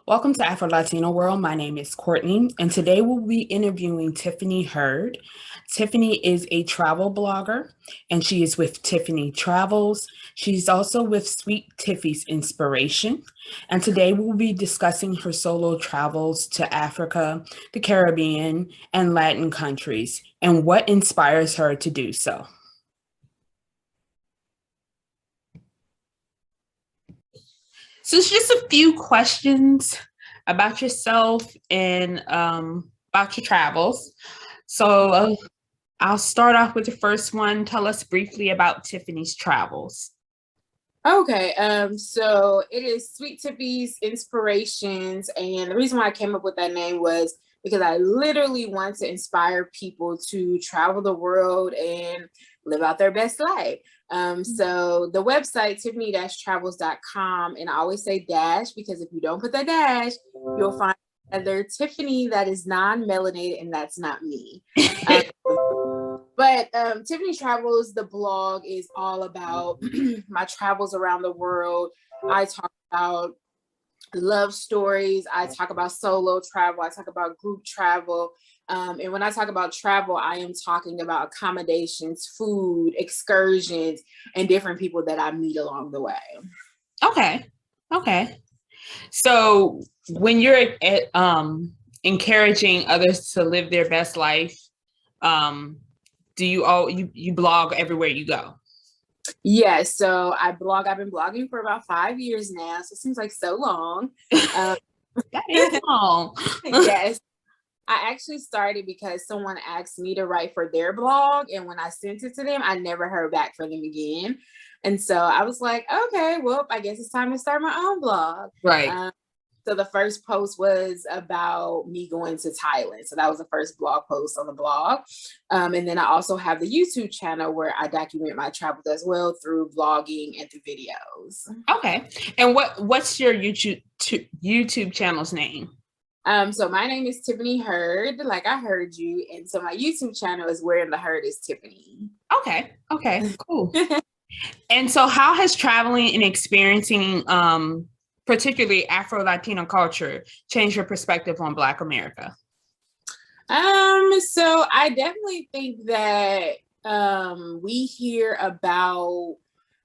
Welcome to Afro Latino World. My name is Courtney, and today we'll be interviewing Tiffany Hurd. Tiffany is a travel blogger, and she is with Tiffany Travels. She's also with Sweet Tiffy's Inspiration. And today we'll be discussing her solo travels to Africa, the Caribbean, and Latin countries, and what inspires her to do so. So it's just a few questions about yourself and about your travels. So I'll start off with the first one. Tell us briefly about Tiffany's travels. Okay, so it is Sweet Tiffy's Inspirations, and the reason why I came up with that name was because I literally want to inspire people to travel the world and live out their best life. So the website tiffany-travels.com, and I always say dash because if you don't put that dash, you'll find another Tiffany that is non-melanated, and that's not me. But Tiffany Travels, the blog is all about my travels around the world. I talk about love stories. I talk about solo travel. I talk about group travel. And when I talk about travel, I am talking about accommodations, food, excursions, and different people that I meet along the way. Okay. So when you're encouraging others to live their best life, do you blog everywhere you go? Yes, so I blog. I've been blogging for about 5 years now, so it seems like so long. That is long. Yes. I actually started because someone asked me to write for their blog, and when I sent it to them, I never heard back from them again. And so I was like, okay, well, I guess it's time to start my own blog. Right. So the first post was about me going to Thailand. So that was the first blog post on the blog. And then I also have the YouTube channel where I document my travels as well through vlogging and through videos. Okay. And what's your YouTube channel's name? So my name is Tiffany Hurd, like I heard you. And so my YouTube channel is Where the Herd is Tiffany. Okay, cool. And so how has traveling and experiencing particularly Afro-Latino culture changed your perspective on Black America? So I definitely think that we hear about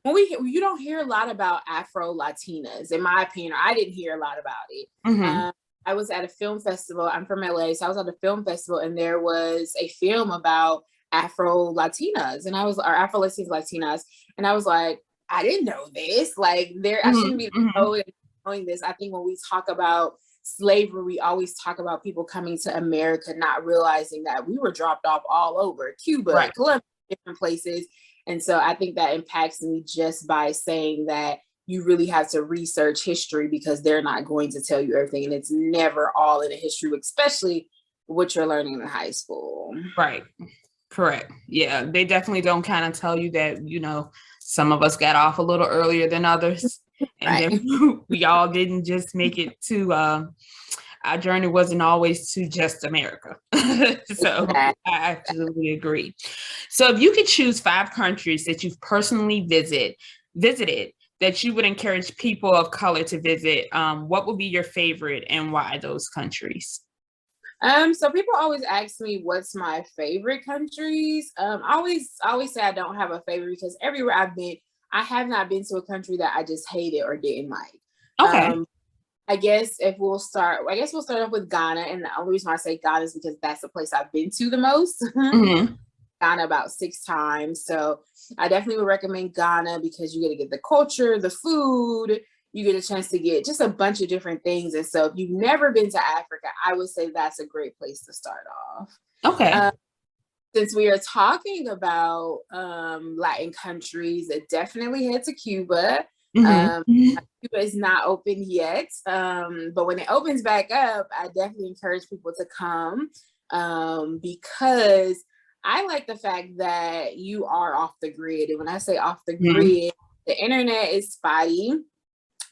you don't hear a lot about Afro-Latinas, in my opinion. I didn't hear a lot about it. Mm-hmm. I was at a film festival. I'm from LA, so I was at a film festival, and there was a film about Afro-Latinas, and or Afro-Latinas, and I was like, I didn't know this. Like, I shouldn't be knowing this. I think when we talk about slavery, we always talk about people coming to America, not realizing that we were dropped off all over Cuba, right, Colombia, different places. And so I think that impacts me just by saying that you really have to research history because they're not going to tell you everything. And it's never all in a history, especially what you're learning in high school. Right. Correct. Yeah, they definitely don't kind of tell you that, some of us got off a little earlier than others. And right. Then we all didn't just make it to, our journey wasn't always to just America. So exactly. I absolutely agree. So if you could choose 5 countries that you've personally visited that you would encourage people of color to visit, what would be your favorite and why those countries? So people always ask me what's my favorite countries. I always say I don't have a favorite because everywhere I've been, I have not been to a country that I just hated or didn't like. Okay. I guess we'll start off with Ghana. And the only reason why I say Ghana is because that's the place I've been to the most. Mm-hmm. Ghana about 6 times. So I definitely would recommend Ghana because you get to get the culture, the food, you get a chance to get just a bunch of different things. And so if you've never been to Africa, I would say that's a great place to start off. Okay. Since we are talking about Latin countries, definitely head to Cuba. Mm-hmm. Cuba is not open yet, but when it opens back up, I definitely encourage people to come because I like the fact that you are off the grid. And when I say off the grid, the internet is spotty.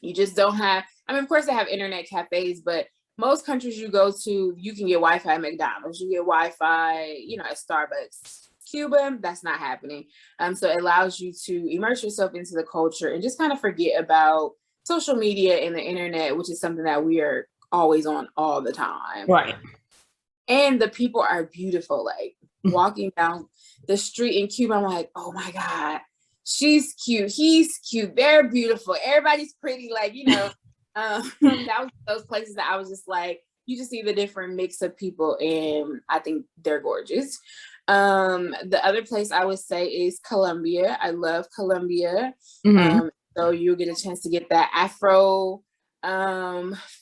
You just don't have, of course they have internet cafes, but most countries you go to, you can get Wi-Fi at McDonald's, you get Wi-Fi, at Starbucks. Cuba, that's not happening. So it allows you to immerse yourself into the culture and just kind of forget about social media and the internet, which is something that we are always on all the time. Right. And the people are beautiful. Like walking down the street in Cuba, I'm like, oh my God, she's cute, he's cute, they're beautiful, everybody's pretty. Like, you know, that was those places that I was just like, you just see the different mix of people, and I think they're gorgeous. The other place I would say is Colombia. I love Colombia. So you'll get a chance to get that Afro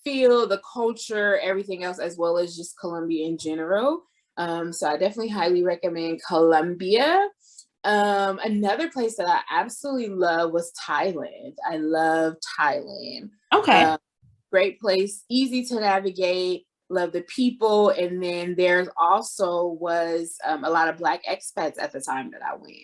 feel, the culture, everything else, as well as just Colombia in general. So I definitely highly recommend Colombia. Another place that I absolutely love was Thailand. I love Thailand. Okay. Great place, easy to navigate, love the people. And then there's also was a lot of Black expats at the time that I went.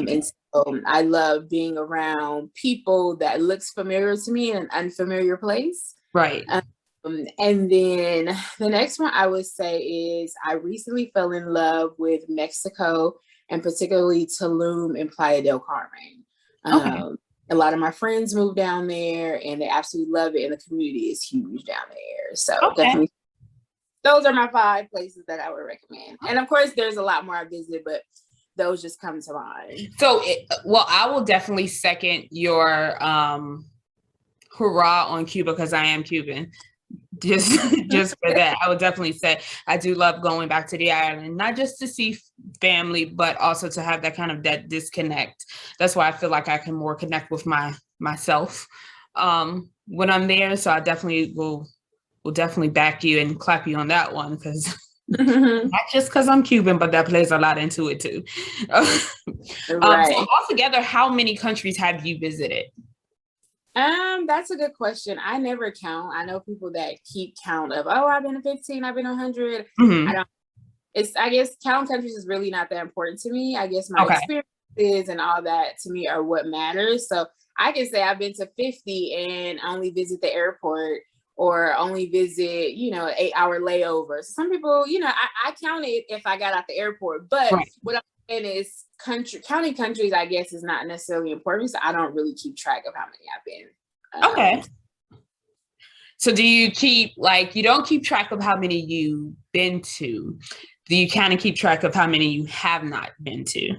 And so I love being around people that looks familiar to me in an unfamiliar place. Right. And then the next one I would say is I recently fell in love with Mexico, and particularly Tulum and Playa del Carmen. A lot of my friends moved down there and they absolutely love it, and the community is huge down there. So definitely, those are my 5 places that I would recommend. And of course, there's a lot more I visited, but those just come to mind. So, I will definitely second your hurrah on Cuba, because I am Cuban. Just for that, I would definitely say I do love going back to the island, not just to see family, but also to have that disconnect. That's why I feel like I can more connect with myself when I'm there. So I definitely will definitely back you and clap you on that one, because not just because I'm Cuban, but that plays a lot into it too. Right. So altogether, how many countries have you visited? That's a good question. I never count. I know people that keep count of, oh, I've been to 15, I've been to 100. I guess counting countries is really not that important to me. I guess my experiences and all that to me are what matters. So I can say I've been to 50 and only visit the airport, or only visit, you know, an 8-hour layover. So some people, you know, I count it if I got out the airport, but what I'm saying is counting countries, I guess, is not necessarily important. So I don't really keep track of how many I've been. So do you keep, like, you don't keep track of how many you've been to? Do you kind of keep track of how many you have not been to?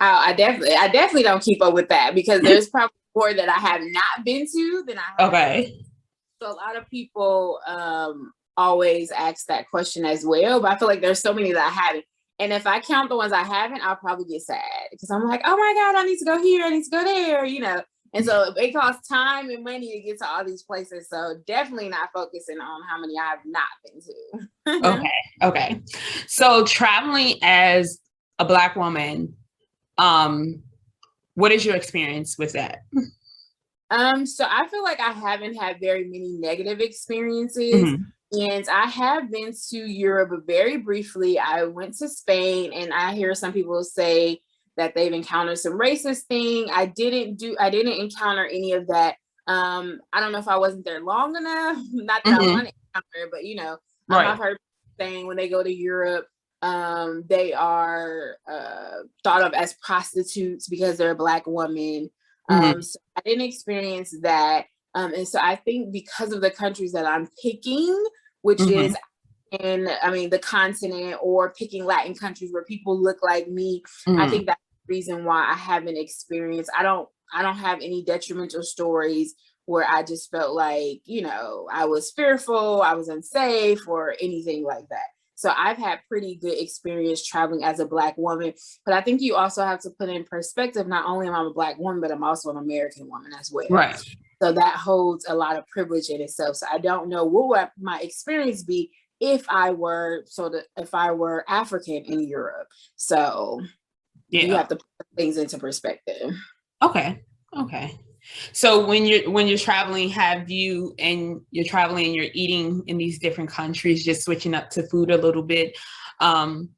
I definitely don't keep up with that, because there's probably more that I have not been to than I have. So a lot of people always ask that question as well, but I feel like there's so many that I haven't. And if I count the ones I haven't, I'll probably get sad, because I'm like, oh my God, I need to go here, I need to go there, you know. And so it costs time and money to get to all these places. So definitely not focusing on how many I have not been to. Okay. So traveling as a Black woman, what is your experience with that? So I feel like I haven't had very many negative experiences. And I have been to Europe very briefly. I went to Spain, and I hear some people say that they've encountered some racist thing. I didn't encounter any of that. I don't know if I wasn't there long enough. Not that I want to encounter, but you know, I've heard saying when they go to Europe, they are thought of as prostitutes because they're a Black woman. So I didn't experience that. And so I think because of the countries that I'm picking, which is the continent, or picking Latin countries where people look like me, I think that's the reason why I haven't experienced, I don't have any detrimental stories where I just felt like, you know, I was fearful, I was unsafe, or anything like that. So I've had pretty good experience traveling as a Black woman, but I think you also have to put in perspective, not only am I a Black woman, but I'm also an American woman as well. Right. So that holds a lot of privilege in itself. So I don't know what would my experience be if I were African in Europe. So you have to put things into perspective. Okay. So when you're traveling, you're traveling and you're eating in these different countries, just switching up to food a little bit, can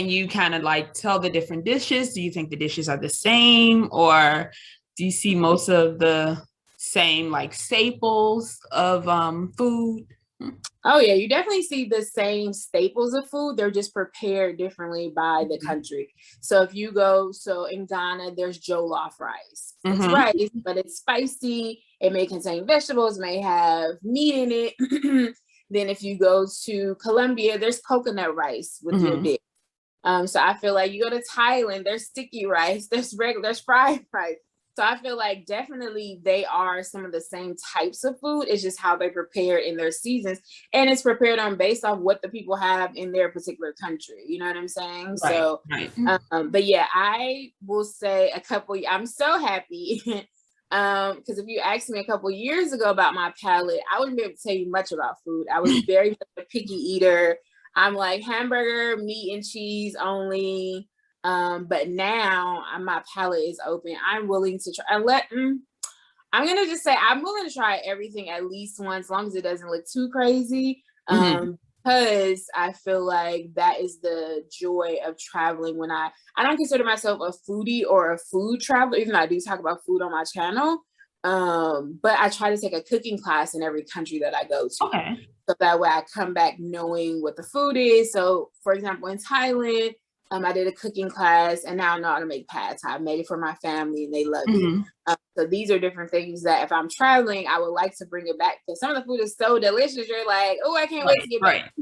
you kind of like tell the different dishes? Do you think the dishes are the same, or do you see most of the same like staples of food? Oh yeah, you definitely see the same staples of food. They're just prepared differently by the country. So if you go, so in Ghana, there's jollof rice. It's Mm-hmm. rice, but it's spicy. It may contain vegetables, may have meat in it. Then if you go to Colombia, there's coconut rice with your Mm-hmm. dip. So I feel like you go to Thailand, there's sticky rice, there's fried rice. So I feel like definitely they are some of the same types of food. It's just how they prepare in their seasons, and it's prepared on based off what the people have in their particular country. You know what I'm saying? Right. So, Right. but yeah, I will say a couple. I'm so happy. Because if you asked me a couple years ago about my palate, I wouldn't be able to tell you much about food. I was very much a picky eater. I'm like hamburger, meat and cheese only. But now my palate is open. I'm willing to try. I'm gonna just say I'm willing to try everything at least once, as long as it doesn't look too crazy. Mm-hmm. Because I feel like that is the joy of traveling. When I don't consider myself a foodie or a food traveler, even though I do talk about food on my channel. But I try to take a cooking class in every country that I go to. Okay. So that way I come back knowing what the food is. So for example, in Thailand, I did a cooking class, and now I know how to make pad thai. I made it for my family, and they love Mm-hmm. it. So these are different things that if I'm traveling, I would like to bring it back, because some of the food is so delicious. You're like, oh, I can't wait to get back.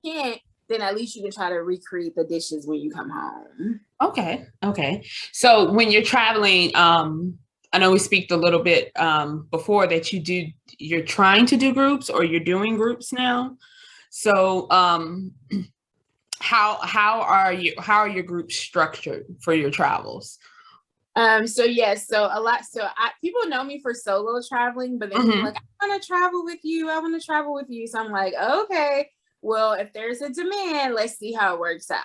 Can't, then at least you can try to recreate the dishes when you come home. Okay. Okay. So when you're traveling, I know we speak a little bit before that you're trying to do groups, or you're doing groups now. So how are your groups structured for your travels? So yes, so a lot. So people know me for solo traveling, but then people are like, I want to travel with you. I want to travel with you. So I'm like, okay, well, if there's a demand, let's see how it works out.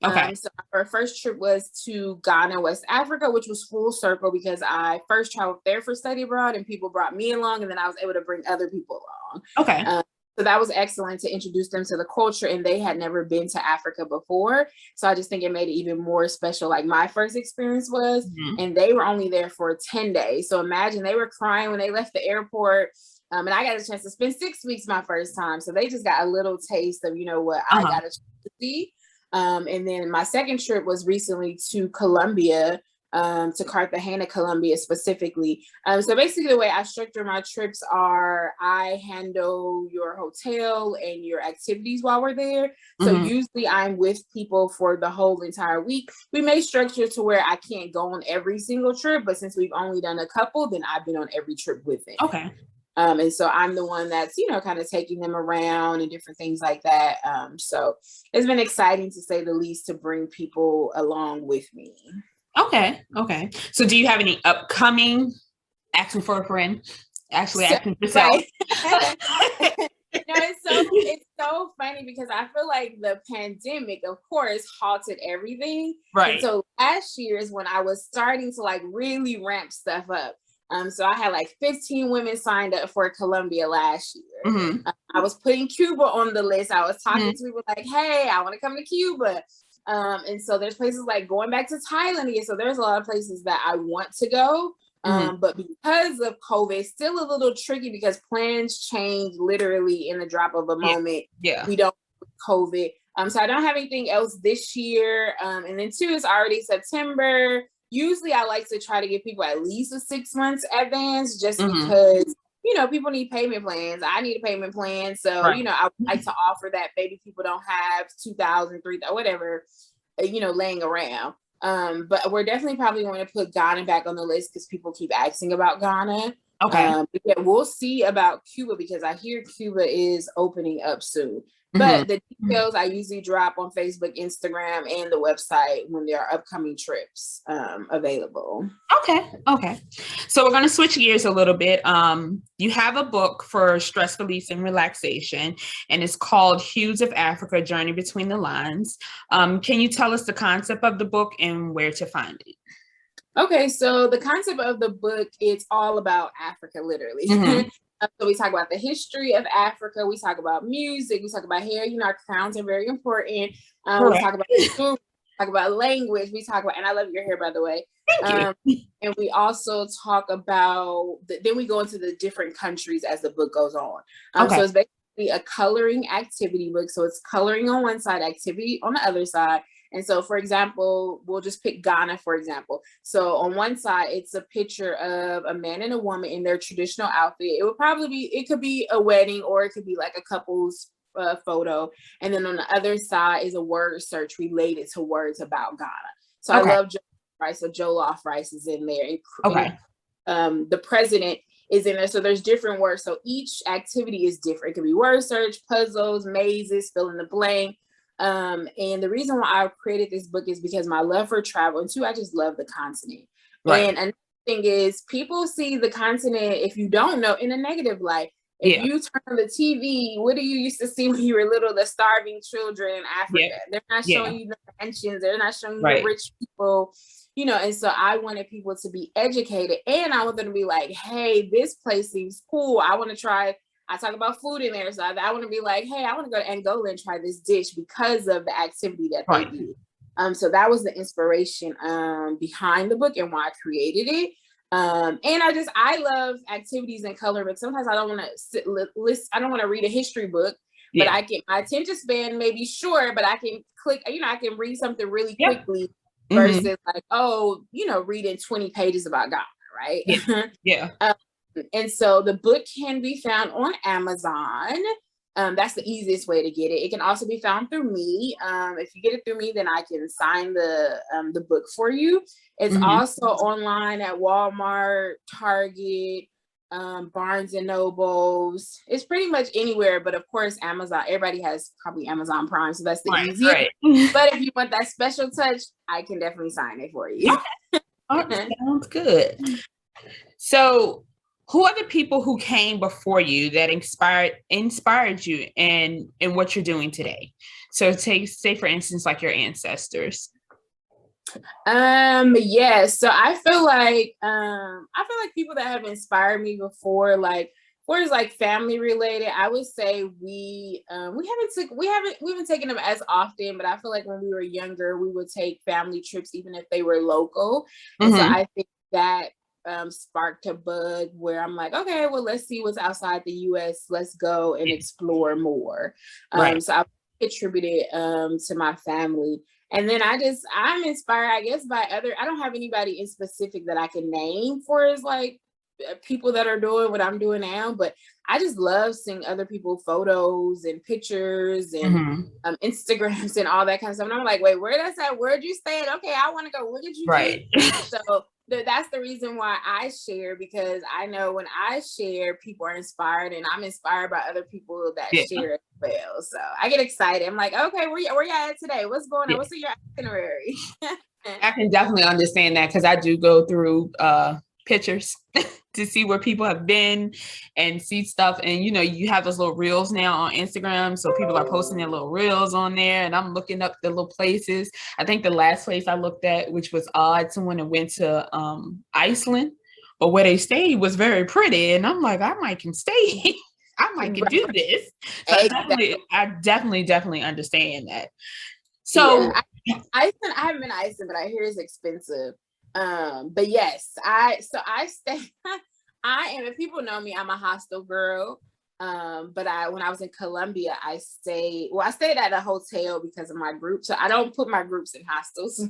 Okay. So our first trip was to Ghana, West Africa, which was full circle because I first traveled there for study abroad, and people brought me along, and then I was able to bring other people along. Okay. So that was excellent to introduce them to the culture, and they had never been to Africa before. So I just think it made it even more special, like my first experience was. And they were only there for 10 days. So imagine, they were crying when they left the airport. And I got a chance to spend 6 weeks my first time. So they just got a little taste of, you know, what I got a chance to see. And then my second trip was recently to Colombia, to Cartagena, Colombia specifically. So basically the way I structure my trips are I handle your hotel and your activities while we're there. So usually I'm with people for the whole entire week. We may structure to where I can't go on every single trip, but since we've only done a couple, then I've been on every trip with them. Okay. And so I'm the one that's, you know, kind of taking them around and different things like that. So it's been exciting, to say the least, to bring people along with me. Okay. Okay. So do you have any upcoming asking for a friend? Actually asking for yourself. Right. It's so funny because I feel like the pandemic, of course, halted everything. Right. And so last year is when I was starting to like really ramp stuff up. So I had like 15 women signed up for Colombia last year. I was putting Cuba on the list. I was talking to people like, hey, I want to come to Cuba. And so there's places like going back to Thailand again. So there's a lot of places that I want to go. But because of COVID, it's still a little tricky because plans change literally in the drop of a moment. Yeah. We don't COVID. So I don't have anything else this year. And then 2 is already September. Usually I like to try to give people at least a 6 months advance, just because, you know, people need payment plans. I need a payment plan. So, you know, I would like to offer that. Maybe people don't have 2,000, 3,000, whatever, you know, laying around. But we're definitely probably going to put Ghana back on the list because people keep asking about Ghana. Okay. But yeah, we'll see about Cuba because I hear Cuba is opening up soon. But the details I usually drop on Facebook, Instagram, and the website when there are upcoming trips available. Okay. Okay. So we're going to switch gears a little bit. You have a book for stress relief and relaxation, and it's called Hues of Africa: Journey Between the Lines. Can you tell us the concept of the book and where to find it? Okay, so the concept of the book, it's all about Africa, literally. So we talk about the history of Africa. We talk about music. We talk about hair. You know, our crowns are very important. We talk about food. We talk about language. We talk about, and I love your hair, by the way. Thank you. And we also talk about, then we go into the different countries as the book goes on. So it's basically a coloring activity book. So it's coloring on one side, activity on the other side. And so, for example, we'll just pick Ghana, for example. So on one side, it's a picture of a man and a woman in their traditional outfit. It could be a wedding, or it could be like a couple's photo. And then on the other side is a word search related to words about Ghana. So I love Joe Rice. So Jollof rice is in there. The president is in there. So there's different words. So each activity is different. It could be word search, puzzles, mazes, fill in the blank. And the reason why I created this book is because my love for travel, and two, I just love the continent. Right. And another thing is, people see the continent, if you don't know, in a negative light. If you turn on the TV, what do you used to see when you were little? The starving children in Africa. They're not showing you the mansions. They're not showing you the rich people. And so I wanted people to be educated, and I want them to be like, hey, this place seems cool. I want to try. I talk about food in there. So I want to be like, hey, I want to go to Angola and try this dish because of the activity that they do. So that was the inspiration behind the book and why I created it. And I love activities and color, but sometimes I don't want to I don't want to read a history book, but my attention span may be short, but I can click, I can read something really quickly versus reading 20 pages about God, right? And so the book can be found on Amazon. That's the easiest way to get it. It can also be found through me. If you get it through me, then I can sign the book for you. It's also online at Walmart, Target, Barnes and Nobles. It's pretty much anywhere, but of course, Amazon. Everybody has probably Amazon Prime, so that's the easiest. Right. But if you want that special touch, I can definitely sign it for you. Sounds good. So, who are the people who came before you that inspired you in what you're doing today? So say for instance, like your ancestors. Yes. So I feel like people that have inspired me before, like, or is like family related, I would say we haven't taken them as often, but I feel like when we were younger, we would take family trips even if they were local. And so I think that sparked a bug where I'm like, okay, well, let's see what's outside the US. Let's go and explore more. So I attribute it to my family. And then I'm inspired, I guess, by I don't have anybody in specific that I can name for as like people that are doing what I'm doing now, but I just love seeing other people's photos and pictures and Instagrams and all that kind of stuff. And I'm like, wait, where'd you stay at? Okay, I want to go. What did you do? So that's the reason why I share, because I know when I share, people are inspired, and I'm inspired by other people that share as well. So I get excited. I'm like, okay, where you at today? What's going on? What's your itinerary? I can definitely understand that, because I do go through pictures to see where people have been and see stuff. And you have those little reels now on Instagram, so people are posting their little reels on there, and I'm looking up the little places. I think the last place I looked at, which was odd, someone that went to Iceland, but where they stayed was very pretty, and I'm like, I might can stay. I might can do this. So I definitely understand that. So Iceland, I haven't been to Iceland, but I hear it's expensive. But yes, I stay. I am, if people know me, I'm a hostel girl. But when I was in Colombia, I stayed at a hotel because of my group. So I don't put my groups in hostels.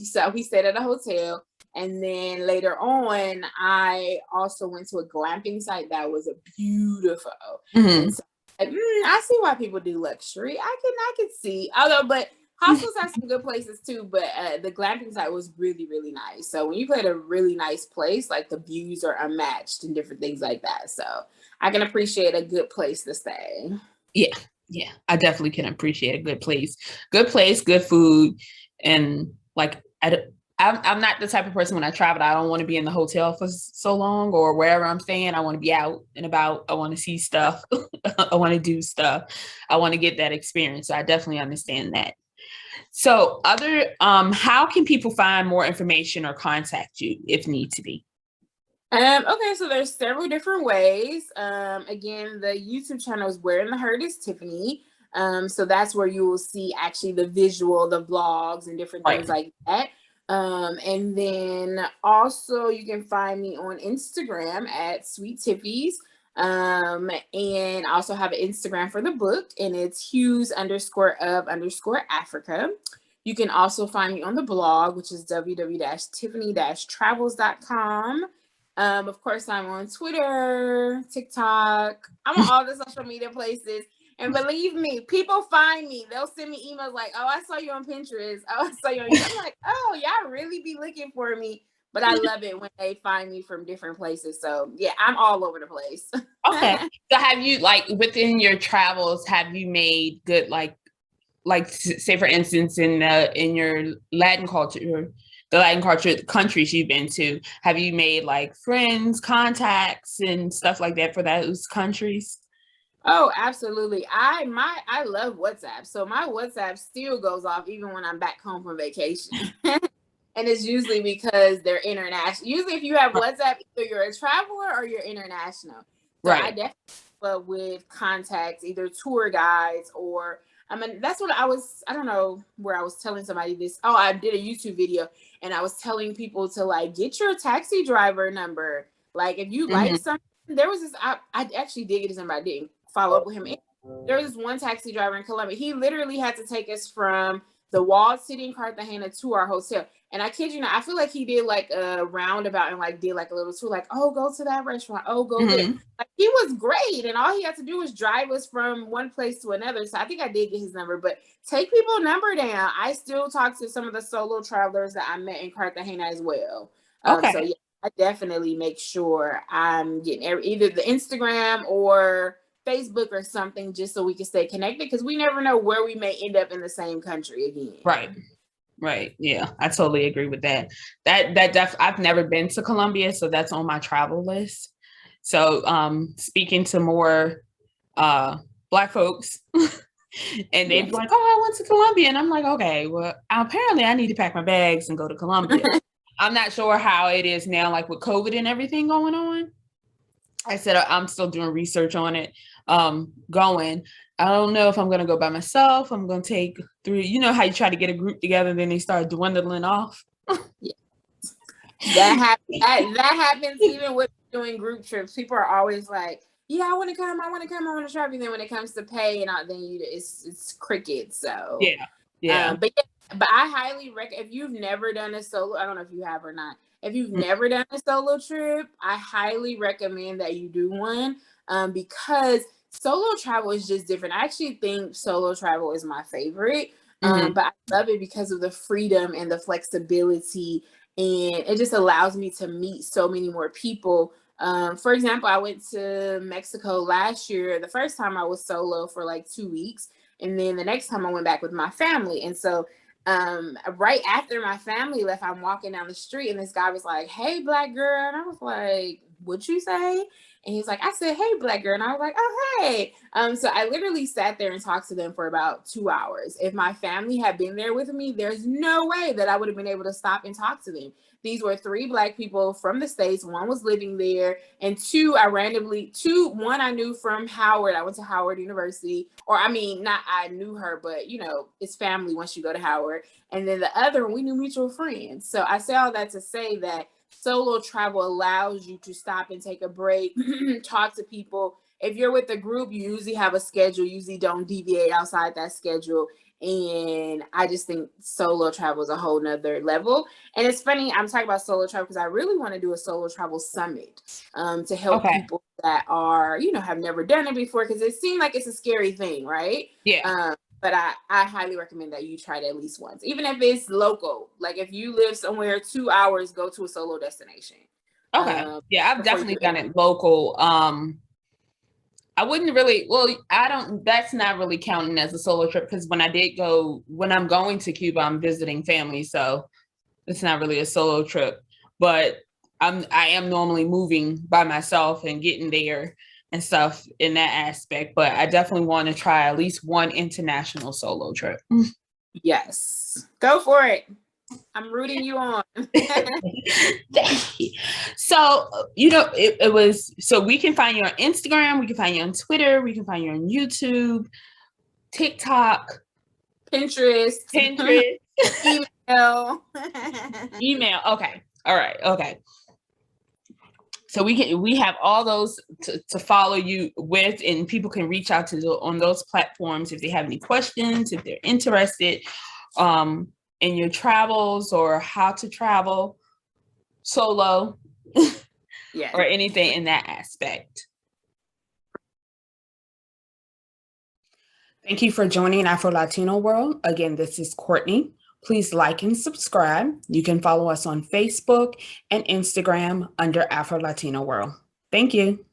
So we stayed at a hotel. And then later on, I also went to a glamping site that was beautiful. And so, I see why people do luxury. I can see, but hostels have some good places too, but the glamping site was really, really nice. So when you play at a really nice place, like the views are unmatched and different things like that. So I can appreciate a good place to stay. Yeah, I definitely can appreciate a good place, good food. And like, I'm not the type of person, when I travel, I don't want to be in the hotel for so long or wherever I'm staying. I want to be out and about. I want to see stuff. I want to do stuff. I want to get that experience. So I definitely understand that. So how can people find more information or contact you if need to be? Okay, so there's several different ways. Again, the YouTube channel is Where in the Herd is Tiffany. So that's where you will see actually the visual, the vlogs and different things like that. And then also you can find me on Instagram at Sweet Tiffies. And I also have an Instagram for the book, and it's Hughes_of_Africa. You can also find me on the blog, which is www.tiffany-travels.com. Of course, I'm on Twitter, TikTok. I'm on all the social media places. And believe me, people find me. They'll send me emails like, "Oh, I saw you on Pinterest. Oh, I saw you on YouTube." I'm like, "Oh, y'all really be looking for me." But I love it when they find me from different places. So yeah, I'm all over the place. Okay. So have you, like, within your travels, have you made good, like say for instance, in your Latin culture, the Latin culture countries you've been to, have you made like friends, contacts, and stuff like that for those countries? Oh, absolutely. I love WhatsApp. So my WhatsApp still goes off even when I'm back home from vacation. And it's usually because they're international. Usually if you have WhatsApp, either you're a traveler or you're international. So I Right. definitely but with contacts, either tour guides or I mean that's what I don't know where I was telling somebody this. Oh, I did a YouTube video and I was telling people to like get your taxi driver number. Like if you like Mm-hmm. something, there was this I actually did get his number. I didn't follow up with him. There was this one taxi driver in Colombia. He literally had to take us from the walled city in Cartagena to our hotel. And I kid you not, I feel like he did like a roundabout and like did like a little tour, like, oh, go to that restaurant, oh, go there. Mm-hmm. Like he was great, and all he had to do was drive us from one place to another. So I think I did get his number, but take people's number down. I still talk to some of the solo travelers that I met in Cartagena as well. So Okay. yeah, I definitely make sure I'm getting either the Instagram or Facebook or something just so we can stay connected because we never know where we may end up in the same country again. Right. Right. Yeah, I totally agree with that. I've never been to Colombia, so that's on my travel list. So speaking to more Black folks and they'd be Yes. like, "Oh, I went to Colombia." And I'm like, "Okay, well, apparently I need to pack my bags and go to Colombia." I'm not sure how it is now, like with COVID and everything going on. I said I'm still doing research on it. Going. I don't know if I'm gonna go by myself. I'm gonna take 3. You know how you try to get a group together, and then they start dwindling off. Yeah. That happens even with doing group trips. People are always like, "Yeah, I want to come. I want to come. I want to travel." And then when it comes to pay and all, then it's crickets. So, Yeah, yeah. but I highly recommend if you've never done a solo. I don't know if you have or not. If you've never done a solo trip, I highly recommend that you do one because solo travel is just different. I actually think solo travel is my favorite, Mm-hmm. but I love it because of the freedom and the flexibility, and it just allows me to meet so many more people. For example, I went to Mexico last year. The first time I was solo for like 2 weeks, and then the next time I went back with my family. And so right after my family left, I'm walking down the street and this guy was like, "Hey, black girl." And I was like, "What'd you say?" And he's like, "I said, hey, black girl." And I was like, "Oh, hey." So I literally sat there and talked to them for about 2 hours. If my family had been there with me, there's no way that I would have been able to stop and talk to them. These were 3 black people from the States. One was living there, and one I knew from Howard. I went to Howard University, or I mean, not I knew her, but you know, it's family once you go to Howard. And then the other, we knew mutual friends. So I say all that to say that solo travel allows you to stop and take a break, talk to people. If you're with a group, you usually have a schedule, usually don't deviate outside that schedule. And I just think solo travel is a whole nother level. And it's funny, I'm talking about solo travel because I really want to do a solo travel summit to help Okay. people that are, have never done it before, because it seems like it's a scary thing, right? Yeah. But I highly recommend that you try it at least once, even if it's local. Like if you live somewhere 2 hours, go to a solo destination. Okay. Yeah, I've Before definitely you done it local. I wouldn't really, well, I don't, that's not really counting as a solo trip because when I'm going to Cuba, I'm visiting family. So it's not really a solo trip, but I am normally moving by myself and getting there and stuff in that aspect. But I definitely want to try at least one international solo trip. Yes, go for it. I'm rooting you on. Thank you. So, it was, so we can find you on Instagram, we can find you on Twitter, we can find you on YouTube, TikTok, Pinterest, email. email. Email. Okay. All right. Okay. So we have all those to follow you with, and people can reach out to on those platforms if they have any questions, if they're interested in your travels or how to travel solo. Yeah. Or anything in that aspect. Thank you for joining Afro Latino World. Again, this is Courtney. Please like and subscribe. You can follow us on Facebook and Instagram under Afro Latino World. Thank you.